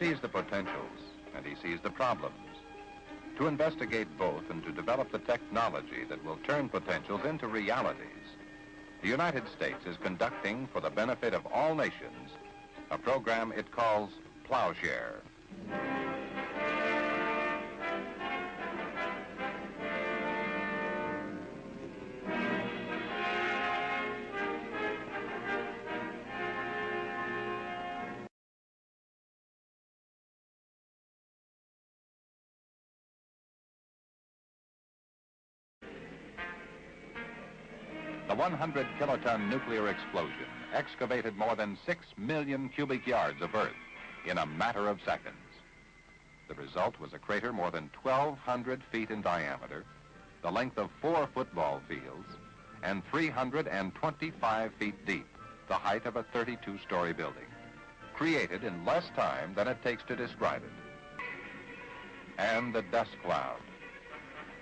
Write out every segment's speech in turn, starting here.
sees the potentials and he sees the problems. To investigate both and to develop the technology that will turn potentials into realities, the United States is conducting, for the benefit of all nations, a program it calls Plowshare. The 100-kiloton nuclear explosion excavated more than 6 million cubic yards of earth in a matter of seconds. The result was a crater more than 1,200 feet in diameter, the length of 4 football fields, and 325 feet deep, the height of a 32-story building, created in less time than it takes to describe it. And the dust cloud.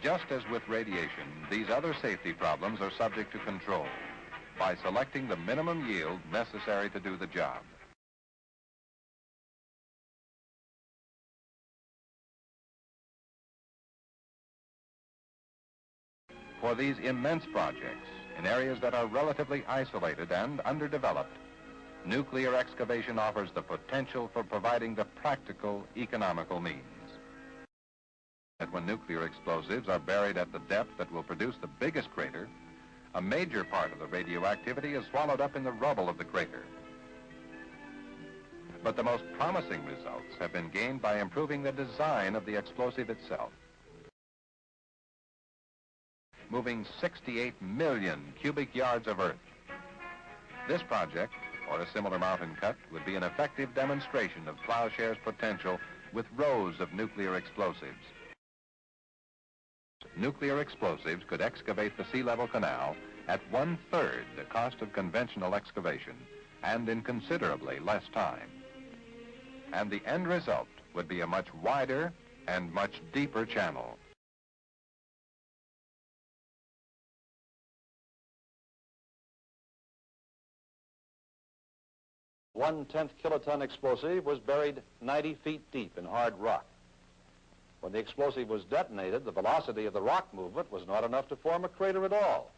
Just as with radiation, these other safety problems are subject to control by selecting the minimum yield necessary to do the job. For these immense projects, in areas that are relatively isolated and underdeveloped, nuclear excavation offers the potential for providing the practical, economical means. That when nuclear explosives are buried at the depth that will produce the biggest crater, a major part of the radioactivity is swallowed up in the rubble of the crater. But the most promising results have been gained by improving the design of the explosive itself. Moving 68 million cubic yards of earth. This project, or a similar mountain cut, would be an effective demonstration of Plowshare's potential with rows of nuclear explosives. Nuclear explosives could excavate the sea level canal at 1/3 the cost of conventional excavation and in considerably less time. And the end result would be a much wider and much deeper channel. One-tenth kiloton explosive was buried 90 feet deep in hard rock. When the explosive was detonated, the velocity of the rock movement was not enough to form a crater at all,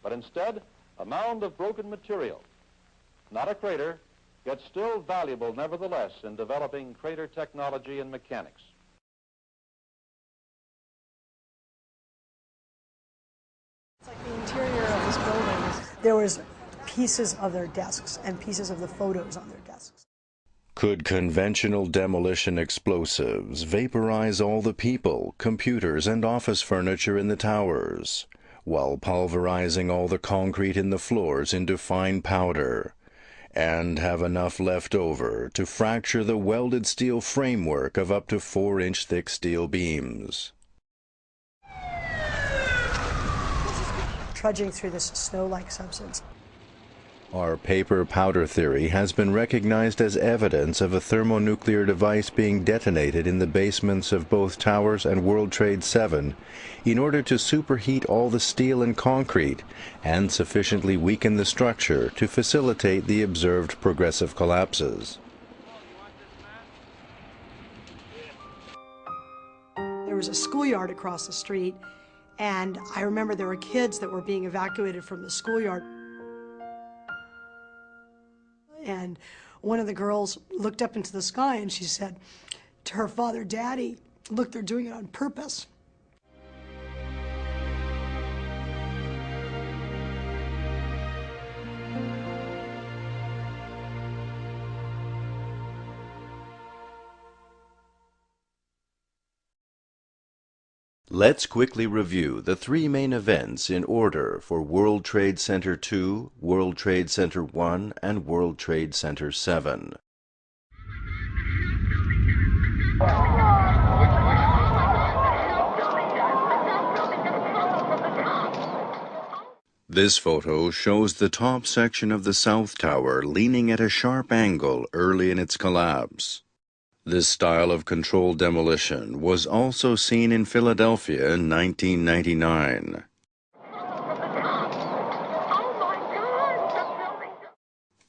but instead a mound of broken material. Not a crater, yet still valuable nevertheless in developing crater technology and mechanics. It's like the interior of this building. There was pieces of their desks and pieces of the photos on their desks. Could conventional demolition explosives vaporize all the people, computers, and office furniture in the towers, while pulverizing all the concrete in the floors into fine powder, and have enough left over to fracture the welded steel framework of up to 4-inch thick steel beams? Trudging through this snow-like substance. Our paper powder theory has been recognized as evidence of a thermonuclear device being detonated in the basements of both towers and World Trade 7 in order to superheat all the steel and concrete and sufficiently weaken the structure to facilitate the observed progressive collapses. There was a schoolyard across the street, and I remember there were kids that were being evacuated from the schoolyard. And one of the girls looked up into the sky and she said to her father, "Daddy, look, they're doing it on purpose." Let's quickly review the 3 main events in order for World Trade Center 2, World Trade Center 1, and World Trade Center 7. This photo shows the top section of the South Tower leaning at a sharp angle early in its collapse. This style of controlled demolition was also seen in Philadelphia in 1999.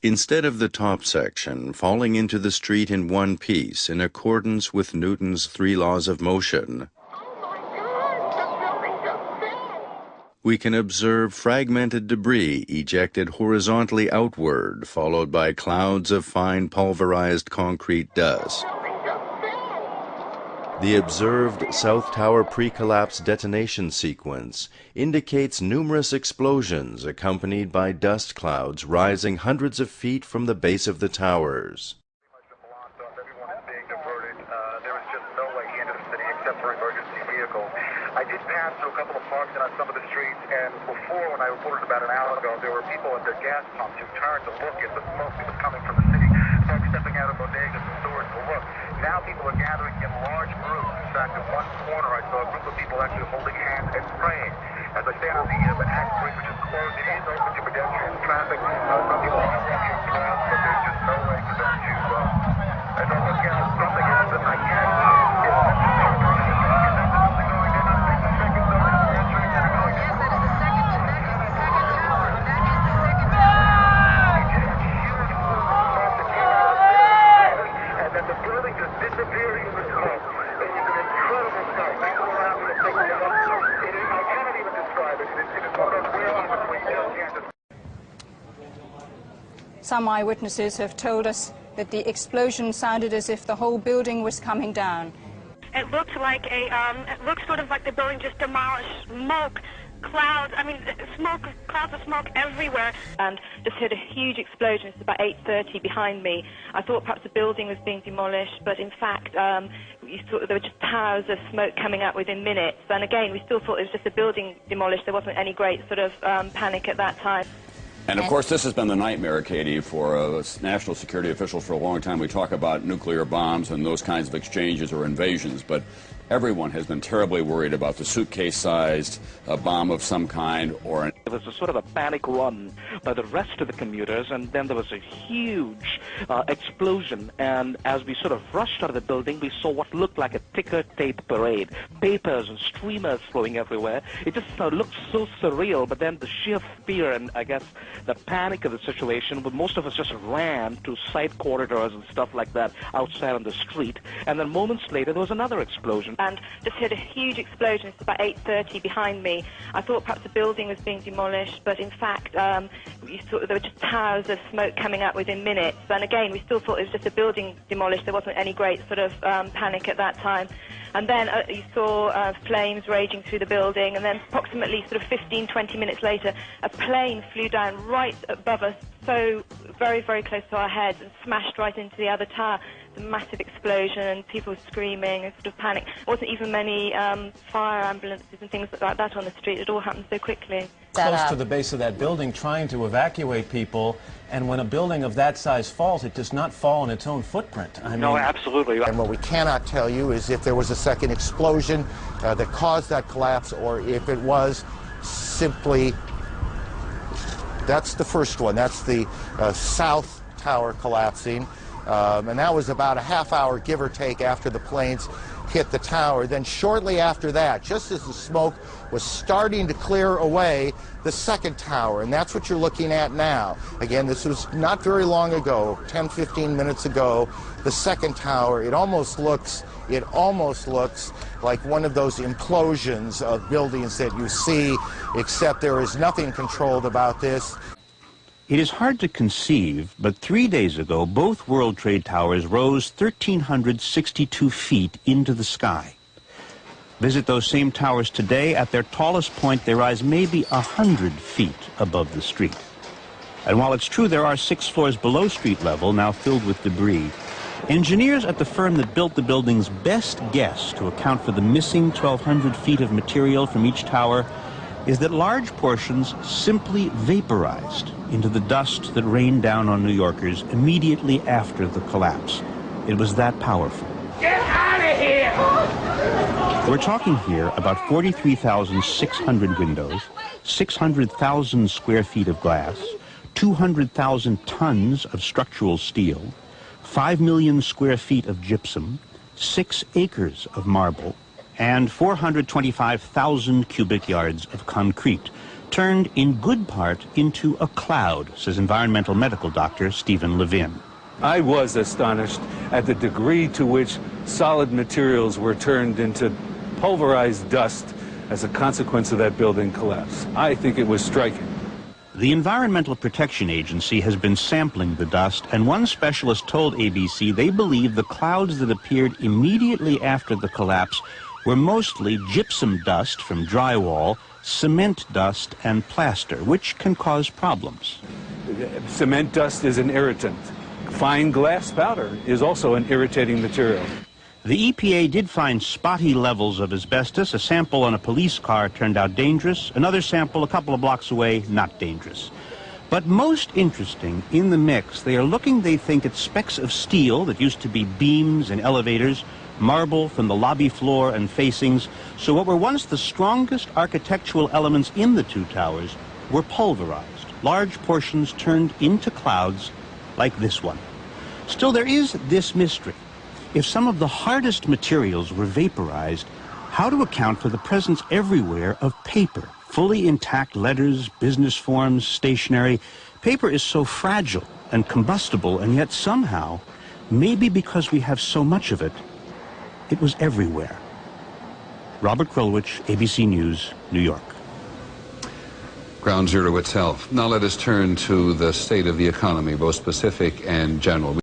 Instead of the top section falling into the street in one piece in accordance with Newton's 3 laws of motion, we can observe fragmented debris ejected horizontally outward, followed by clouds of fine pulverized concrete dust. The observed South Tower pre-collapse detonation sequence indicates numerous explosions accompanied by dust clouds rising hundreds of feet from the base of the towers. I did pass through a couple of parks and on some of the streets, and before, when I reported about an hour ago, there were people at their gas pumps who turned to look at the smoke that was coming from the city, folks stepping out of bodegas and stores to look. Now people are gathering in large groups. In fact, in one corner, I saw a group of people actually holding hands and praying. As I stand on the Manhattan Street, which is closed, it is open to pedestrian traffic. Some people are walking across, but there's just no way for them to, as I look out, something happens. I can't. Some eyewitnesses have told us that the explosion sounded as if the whole building was coming down. It looked like it looked sort of like the building just demolished. Smoke, clouds, clouds of smoke everywhere. And just heard a huge explosion. It's about 8:30 behind me. I thought perhaps the building was being demolished, but in fact, you saw there were just towers of smoke coming out within minutes. And again, we still thought it was just a building demolished. There wasn't any great sort of panic at that time. And of course, this has been the nightmare, Katie, for national security officials for a long time. We talk about nuclear bombs and those kinds of exchanges or invasions, but everyone has been terribly worried about the suitcase-sized bomb of some kind or an... There was a sort of a panic run by the rest of the commuters, and then there was a huge explosion, and as we sort of rushed out of the building, we saw what looked like a ticker tape parade. Papers and streamers flowing everywhere. It just looked so surreal, but then the sheer fear and, I guess, the panic of the situation, but most of us just ran to side corridors and stuff like that outside on the street, and then moments later there was another explosion. And just heard a huge explosion. It's about 8:30 behind me. I thought perhaps the building was being demolished, but in fact, you saw there were just towers of smoke coming out within minutes. And again, we still thought it was just a building demolished. There wasn't any great sort of panic at that time. And then you saw flames raging through the building, and then approximately sort of 15, 20 minutes later, a plane flew down right above us, so very, very close to our heads, and smashed right into the other tower. A massive explosion, and people screaming and sort of panic. There wasn't even many fire ambulances and things like that on the street. It all happened so quickly. Close to the base of that building, trying to evacuate people, and when a building of that size falls, it does not fall on its own footprint. No, absolutely. And what we cannot tell you is if there was a second explosion that caused that collapse, or if it was simply... That's the first one. That's the South Tower collapsing. And that was about a half hour, give or take, after the planes hit the tower. Then shortly after that, just as the smoke was starting to clear away, the second tower, and that's what you're looking at now. Again, this was not very long ago, 10, 15 minutes ago. The second tower, it almost looks like one of those implosions of buildings that you see, except there is nothing controlled about this. It is hard to conceive, but 3 days ago, both World Trade Towers rose 1,362 feet into the sky. Visit those same towers today. At their tallest point, they rise maybe 100 feet above the street. And while it's true there are 6 floors below street level, now filled with debris, engineers at the firm that built the building's best guess to account for the missing 1,200 feet of material from each tower is that large portions simply vaporized into the dust that rained down on New Yorkers immediately after the collapse. It was that powerful. Get out of here! We're talking here about 43,600 windows, 600,000 square feet of glass, 200,000 tons of structural steel, 5 million square feet of gypsum, 6 acres of marble, and 425,000 cubic yards of concrete, turned in good part into a cloud, says environmental medical doctor Stephen Levin. I was astonished at the degree to which solid materials were turned into pulverized dust as a consequence of that building collapse. I think it was striking. The Environmental Protection Agency has been sampling the dust, and one specialist told ABC they believe the clouds that appeared immediately after the collapse were mostly gypsum dust from drywall, cement dust, and plaster, which can cause problems. Cement dust is an irritant. Fine glass powder is also an irritating material. The EPA did find spotty levels of asbestos. A sample on a police car turned out dangerous. Another sample a couple of blocks away, not dangerous. But most interesting, in the mix, they are looking, they think, at specks of steel that used to be beams and elevators, marble from the lobby floor and facings. So what were once the strongest architectural elements in the two towers were pulverized. Large portions turned into clouds like this one. Still, there is this mystery. If some of the hardest materials were vaporized, how to account for the presence everywhere of paper, fully intact letters, business forms, stationery. Paper is so fragile and combustible, and yet somehow, maybe because we have so much of it, it was everywhere. Robert Krulwich, ABC News, New York. Ground zero itself. Now let us turn to the state of the economy, both specific and general.